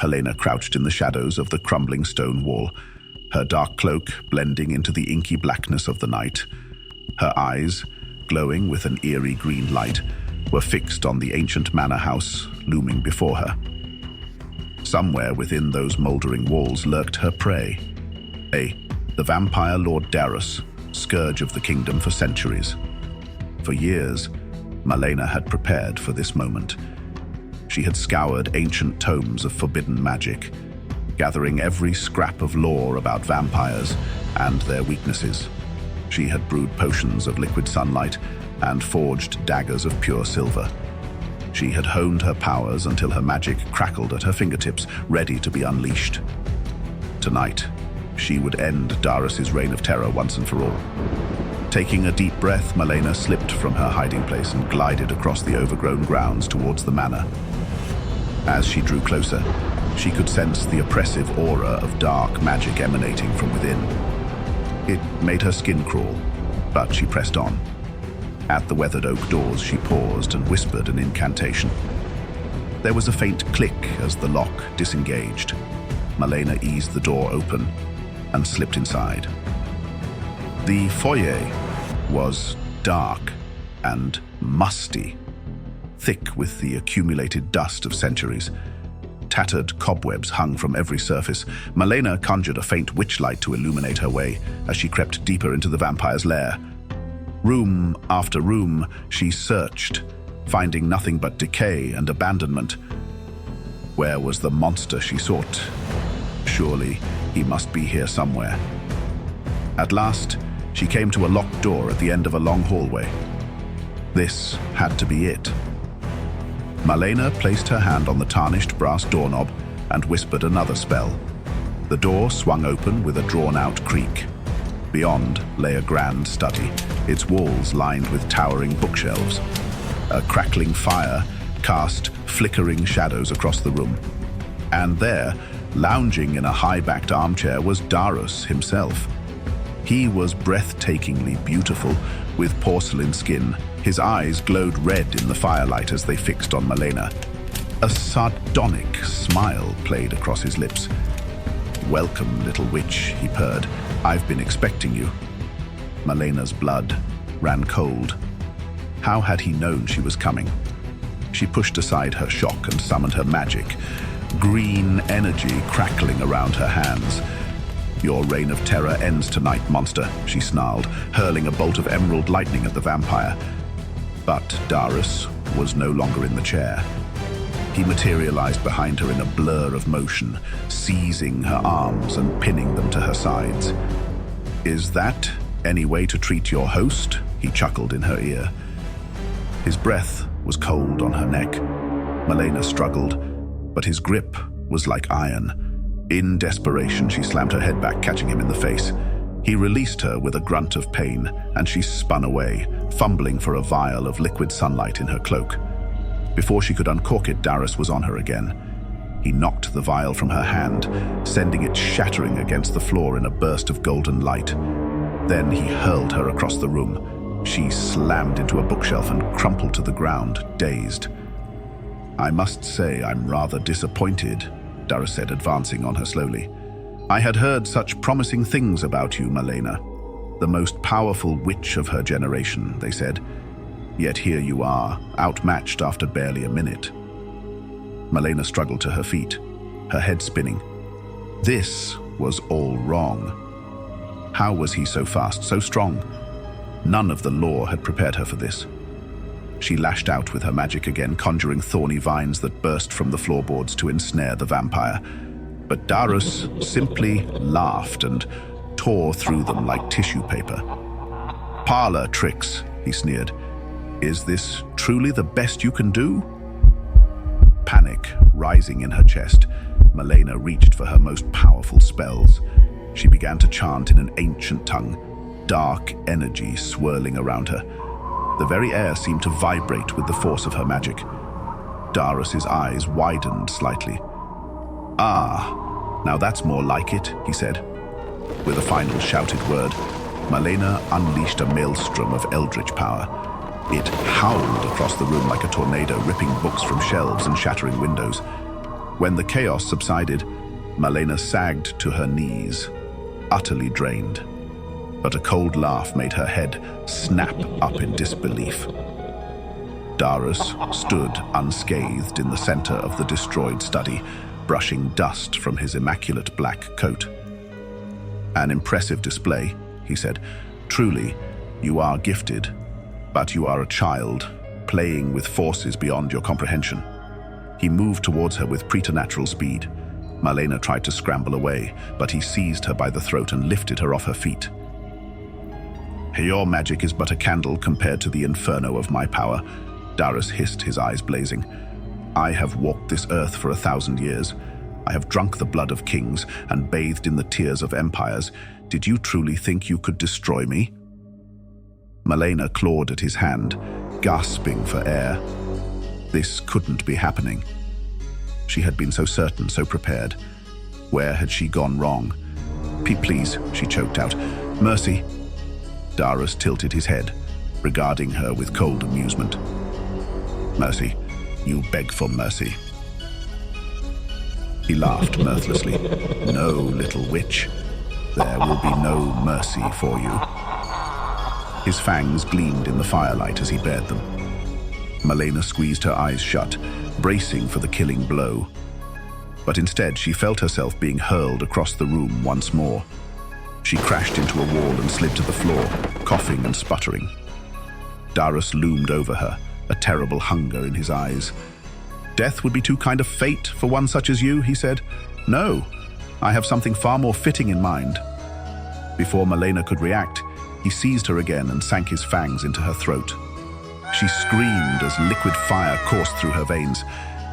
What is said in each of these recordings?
Helena crouched in the shadows of the crumbling stone wall, her dark cloak blending into the inky blackness of the night. Her eyes, glowing with an eerie green light, were fixed on the ancient manor house looming before her. Somewhere within those moldering walls lurked her prey. The vampire Lord Darus, scourge of the kingdom for centuries. For years, Malena had prepared for this moment. She had scoured ancient tomes of forbidden magic, gathering every scrap of lore about vampires and their weaknesses. She had brewed potions of liquid sunlight and forged daggers of pure silver. She had honed her powers until her magic crackled at her fingertips, ready to be unleashed. Tonight, she would end Darus's reign of terror once and for all. Taking a deep breath, Malena slipped from her hiding place and glided across the overgrown grounds towards the manor. As she drew closer, she could sense the oppressive aura of dark magic emanating from within. It made her skin crawl, but she pressed on. At the weathered oak doors, she paused and whispered an incantation. There was a faint click as the lock disengaged. Malena eased the door open and slipped inside. The foyer was dark and musty, thick with the accumulated dust of centuries. Tattered cobwebs hung from every surface. Malena conjured a faint witchlight to illuminate her way as she crept deeper into the vampire's lair. Room after room, she searched, finding nothing but decay and abandonment. Where was the monster she sought? Surely he must be here somewhere. At last, she came to a locked door at the end of a long hallway. This had to be it. Malena placed her hand on the tarnished brass doorknob and whispered another spell. The door swung open with a drawn-out creak. Beyond lay a grand study, its walls lined with towering bookshelves. A crackling fire cast flickering shadows across the room. And there, lounging in a high-backed armchair, was Darus himself. He was breathtakingly beautiful, with porcelain skin. His eyes glowed red in the firelight as they fixed on Malena. A sardonic smile played across his lips. "Welcome, little witch," he purred. "I've been expecting you." Malena's blood ran cold. How had he known she was coming? She pushed aside her shock and summoned her magic, green energy crackling around her hands. "Your reign of terror ends tonight, monster," she snarled, hurling a bolt of emerald lightning at the vampire. But Darus was no longer in the chair. He materialized behind her in a blur of motion, seizing her arms and pinning them to her sides. "Is that any way to treat your host?" he chuckled in her ear. His breath was cold on her neck. Malena struggled, but his grip was like iron. In desperation, she slammed her head back, catching him in the face. He released her with a grunt of pain, and she spun away, fumbling for a vial of liquid sunlight in her cloak. Before she could uncork it, Darus was on her again. He knocked the vial from her hand, sending it shattering against the floor in a burst of golden light. Then he hurled her across the room. She slammed into a bookshelf and crumpled to the ground, dazed. "I must say I'm rather disappointed," Darus said, advancing on her slowly. "I had heard such promising things about you, Malena. The most powerful witch of her generation," they said. "Yet here you are, outmatched after barely a minute." Malena struggled to her feet, her head spinning. This was all wrong. How was he so fast, so strong? None of the lore had prepared her for this. She lashed out with her magic again, conjuring thorny vines that burst from the floorboards to ensnare the vampire. But Darus simply laughed and tore through them like tissue paper. "Parlor tricks," he sneered. "Is this truly the best you can do?" Panic rising in her chest, Malena reached for her most powerful spells. She began to chant in an ancient tongue, dark energy swirling around her. The very air seemed to vibrate with the force of her magic. Darus's eyes widened slightly. "Ah, now that's more like it," he said. With a final shouted word, Malena unleashed a maelstrom of eldritch power. It howled across the room like a tornado, ripping books from shelves and shattering windows. When the chaos subsided, Malena sagged to her knees, utterly drained. But a cold laugh made her head snap up in disbelief. Darius stood unscathed in the center of the destroyed study, brushing dust from his immaculate black coat. "An impressive display," he said. "Truly, you are gifted, but you are a child, playing with forces beyond your comprehension." He moved towards her with preternatural speed. Malena tried to scramble away, but he seized her by the throat and lifted her off her feet. "Your magic is but a candle compared to the inferno of my power," Darius hissed, his eyes blazing. "I have walked this earth for 1,000 years. I have drunk the blood of kings and bathed in the tears of empires. Did you truly think you could destroy me?" Malena clawed at his hand, gasping for air. This couldn't be happening. She had been so certain, so prepared. Where had she gone wrong? Please," she choked out. "Mercy." Darius tilted his head, regarding her with cold amusement. "Mercy? You beg for mercy?" He laughed mirthlessly. "No, little witch. There will be no mercy for you." His fangs gleamed in the firelight as he bared them. Malena squeezed her eyes shut, bracing for the killing blow. But instead, she felt herself being hurled across the room once more. She crashed into a wall and slid to the floor, coughing and sputtering. Darius loomed over her, a terrible hunger in his eyes. "Death would be too kind of fate for one such as you," he said. "No, I have something far more fitting in mind." Before Malena could react, he seized her again and sank his fangs into her throat. She screamed as liquid fire coursed through her veins.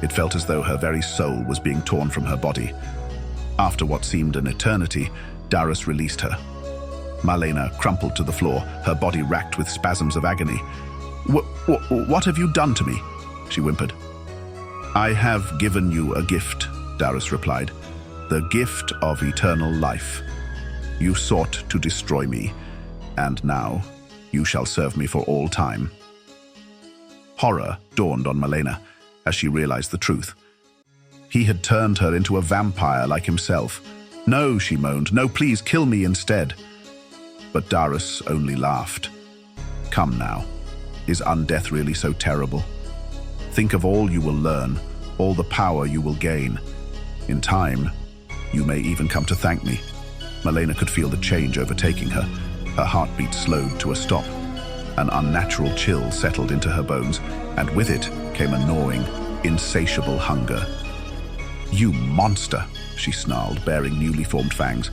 It felt as though her very soul was being torn from her body. After what seemed an eternity, Darius released her. Malena crumpled to the floor, her body racked with spasms of agony. What have you done to me?" she whimpered. "I have given you a gift," Darius replied. "The gift of eternal life. You sought to destroy me, and now you shall serve me for all time." Horror dawned on Malena as she realized the truth. He had turned her into a vampire like himself. "No," she moaned. "No, please, kill me instead." But Darius only laughed. "Come now. Is undeath really so terrible? Think of all you will learn, all the power you will gain. In time, you may even come to thank me." Malena could feel the change overtaking her. Her heartbeat slowed to a stop. An unnatural chill settled into her bones, and with it came a gnawing, insatiable hunger. "You monster," she snarled, baring newly formed fangs.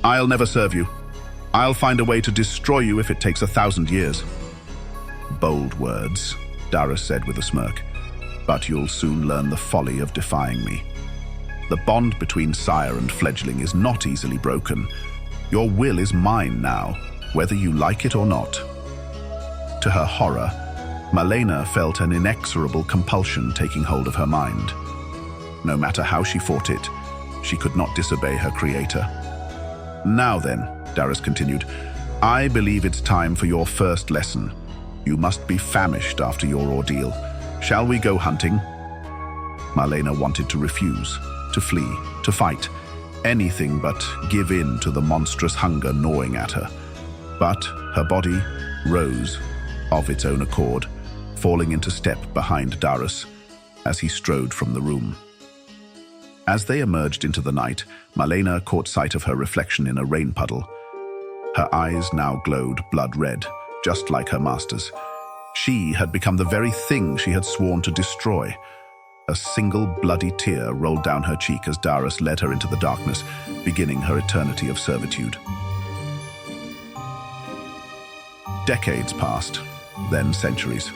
"I'll never serve you. I'll find a way to destroy you if it takes 1,000 years." "Bold words," Darius said with a smirk, "but you'll soon learn the folly of defying me. The bond between sire and fledgling is not easily broken. Your will is mine now, whether you like it or not." To her horror, Malena felt an inexorable compulsion taking hold of her mind. No matter how she fought it, she could not disobey her creator. "Now then," Darius continued, "I believe it's time for your first lesson. You must be famished after your ordeal. Shall we go hunting?" Malena wanted to refuse, to flee, to fight, anything but give in to the monstrous hunger gnawing at her. But her body rose of its own accord, falling into step behind Darius as he strode from the room. As they emerged into the night, Malena caught sight of her reflection in a rain puddle. Her eyes now glowed blood red, just like her master's. She had become the very thing she had sworn to destroy. A single bloody tear rolled down her cheek as Darius led her into the darkness, beginning her eternity of servitude. Decades passed, then centuries.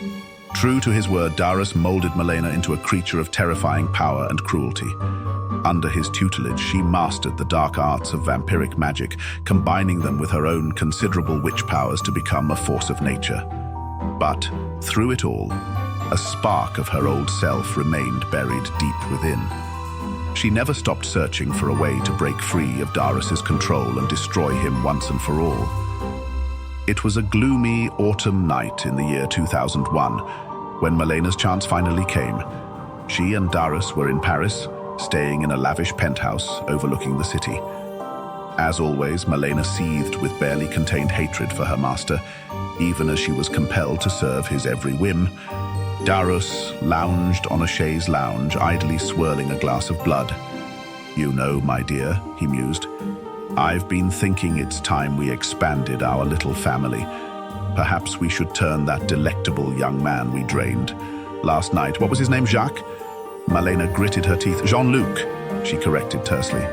True to his word, Darius molded Malena into a creature of terrifying power and cruelty. Under his tutelage, she mastered the dark arts of vampiric magic, combining them with her own considerable witch powers to become a force of nature. But through it all, a spark of her old self remained buried deep within. She never stopped searching for a way to break free of Darius's control and destroy him once and for all. It was a gloomy autumn night in the year 2001 when Malena's chance finally came. She and Darius were in Paris, staying in a lavish penthouse overlooking the city. As always, Malena seethed with barely contained hatred for her master, even as she was compelled to serve his every whim. Darius lounged on a chaise lounge, idly swirling a glass of blood. "You know, my dear," he mused, "I've been thinking it's time we expanded our little family. Perhaps we should turn that delectable young man we drained last night. What was his name, Jacques?" Malena gritted her teeth. "Jean-Luc," she corrected tersely.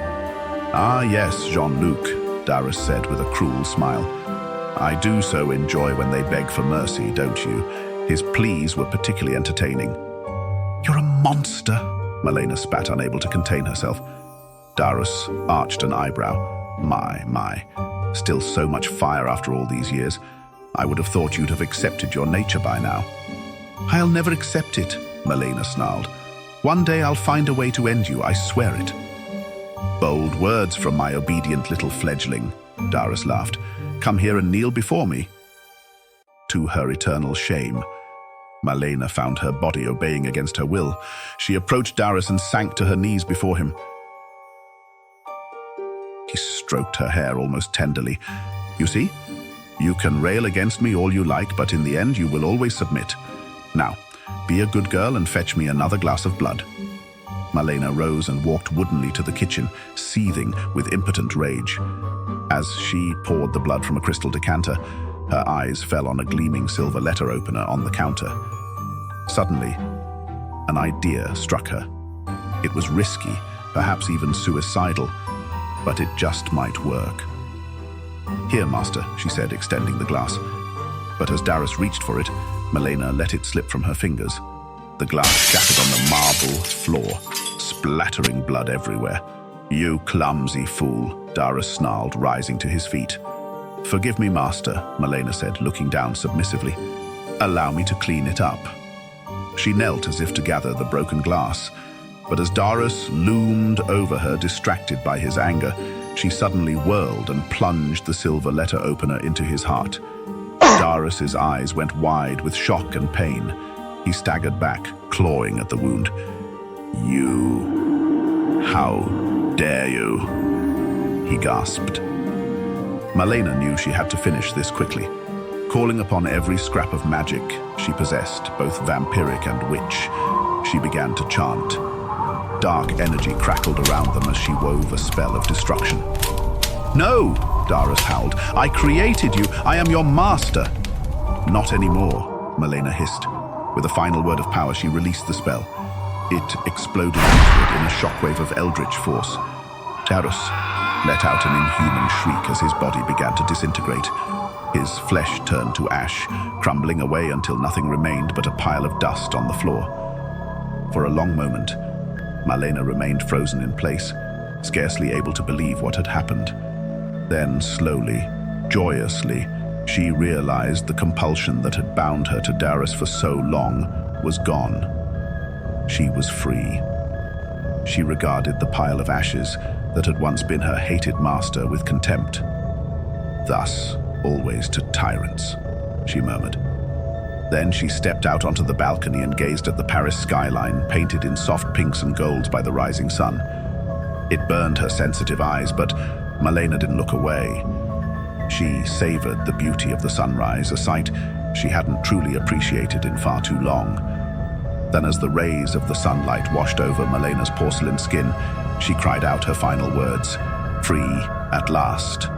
"Ah, yes, Jean-Luc," Darius said with a cruel smile. "I do so enjoy when they beg for mercy, don't you? His pleas were particularly entertaining." "You're a monster," Malena spat, unable to contain herself. Darius arched an eyebrow. My. Still so much fire after all these years. I would have thought you'd have accepted your nature by now." "I'll never accept it," Malena snarled. "One day I'll find a way to end you, I swear it." "Bold words from my obedient little fledgling," Darius laughed. "Come here and kneel before me." To her eternal shame, Malena found her body obeying against her will. She approached Darius and sank to her knees before him. He stroked her hair almost tenderly. "You see? You can rail against me all you like, but in the end you will always submit. Now, be a good girl and fetch me another glass of blood." Malena rose and walked woodenly to the kitchen, seething with impotent rage. As she poured the blood from a crystal decanter, her eyes fell on a gleaming silver letter opener on the counter. Suddenly, an idea struck her. It was risky, perhaps even suicidal, but it just might work. "Here, master," she said, extending the glass. But as Darius reached for it, Malena let it slip from her fingers. The glass shattered on the marble floor, splattering blood everywhere. "You clumsy fool," Darius snarled, rising to his feet. "Forgive me, master," Malena said, looking down submissively. "Allow me to clean it up." She knelt as if to gather the broken glass, but as Darius loomed over her, distracted by his anger, she suddenly whirled and plunged the silver letter opener into his heart. Darius's eyes went wide with shock and pain. He staggered back, clawing at the wound. "You... how dare you?" he gasped. Malena knew she had to finish this quickly. Calling upon every scrap of magic she possessed, both vampiric and witch, she began to chant. Dark energy crackled around them as she wove a spell of destruction. "No!" Darius howled. "I created you! I am your master!" "Not anymore," Malena hissed. With a final word of power, she released the spell. It exploded outward in a shockwave of eldritch force. Darius let out an inhuman shriek as his body began to disintegrate. His flesh turned to ash, crumbling away until nothing remained but a pile of dust on the floor. For a long moment, Malena remained frozen in place, scarcely able to believe what had happened. Then, slowly, joyously, she realized the compulsion that had bound her to Darius for so long was gone. She was free. She regarded the pile of ashes that had once been her hated master with contempt. "Thus, always to tyrants," she murmured. Then she stepped out onto the balcony and gazed at the Paris skyline, painted in soft pinks and golds by the rising sun. It burned her sensitive eyes, but Malena didn't look away. She savored the beauty of the sunrise, a sight she hadn't truly appreciated in far too long. Then as the rays of the sunlight washed over Malena's porcelain skin, she cried out her final words, "Free at last."